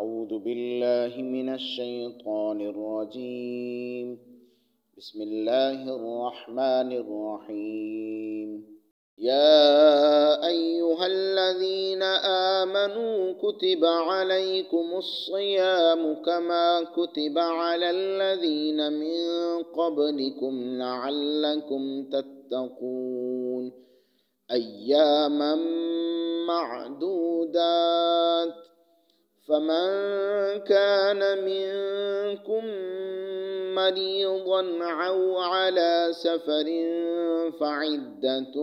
أعوذ بالله من الشيطان الرجيم. بسم الله الرحمن الرحيم. يا أيها الذين آمنوا كتب عليكم الصيام كما كتب على الذين من قبلكم لعلكم تتقون أياما معدودات فمن كان منكم مريضا أو على سفر فعدة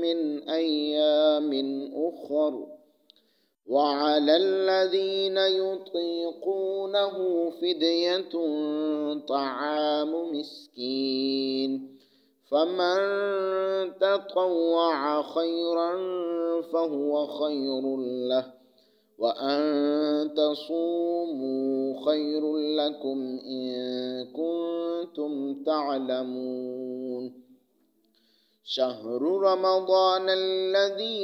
من أيام أخر وعلى الذين يطيقونه فدية طعام مسكين فمن تطوع خيرا فهو خير له وأن تصوموا خير لكم إن كنتم تعلمون. شهر رمضان الذي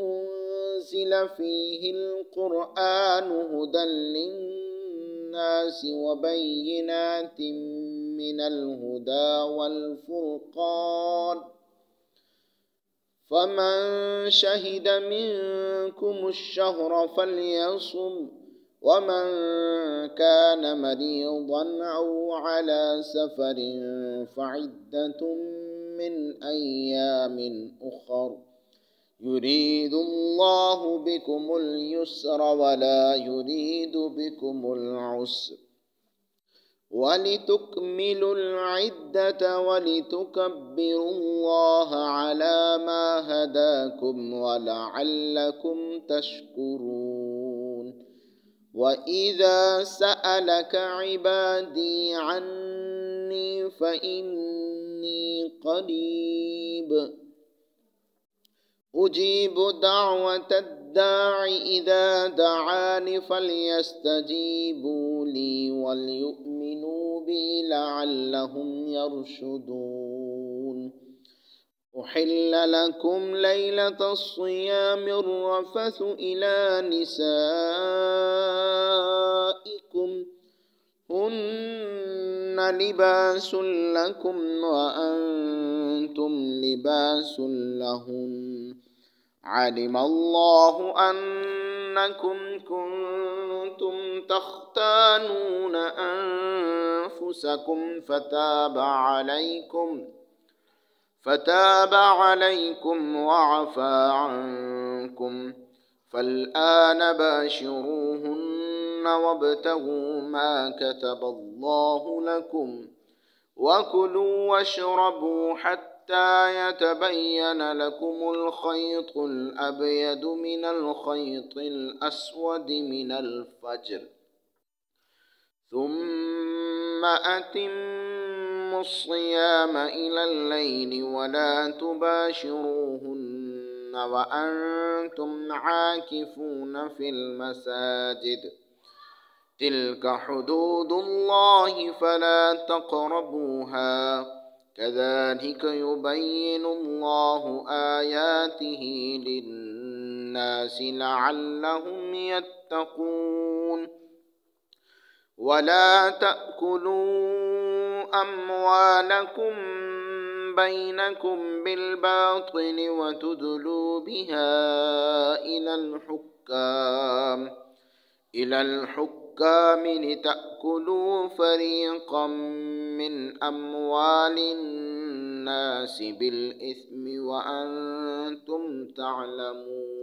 أنزل فيه القرآن هدى للناس وبينات من الهدى والفرقان فمن شهد منكم الشهر فليصم ومن كان مريضا أو على سفر فعدة من أيام أخر يريد الله بكم اليسر ولا يريد بكم العسر ولتكملوا العدة ولتكبروا الله على ما هداكم ولعلكم تشكرون. وإذا سألك عبادي عني فإني قريب أجيب دعوة الداع إذا دعاني فليستجيبوا لي وليؤمنوا بي لعلهم يرشدون. أحل لكم ليلة الصيام الرفث إلى نسائكم هن لباس لكم وأنتم لباس لهن علم الله أنكم كنتم تختانون أنفسكم فتاب عليكم وعفى عنكم فالآن باشروهن وابتغوا ما كتب الله لكم وكلوا واشربوا حتى يتبين لكم الخيط الأبيض من الخيط الأسود من الفجر ثم أتموا الصيام إلى الليل ولا تباشروهن وأنتم عاكفون في المساجد تلك حدود الله فلا تقربوها كذلك يبين الله آياته للناس لعلهم يتقون. ولا تأكلوا أموالكم بينكم بالباطل وتدلوا بها إلى الحكام لتأكلوا فريقا من أموال الناس بالإثم وأنتم تعلمون.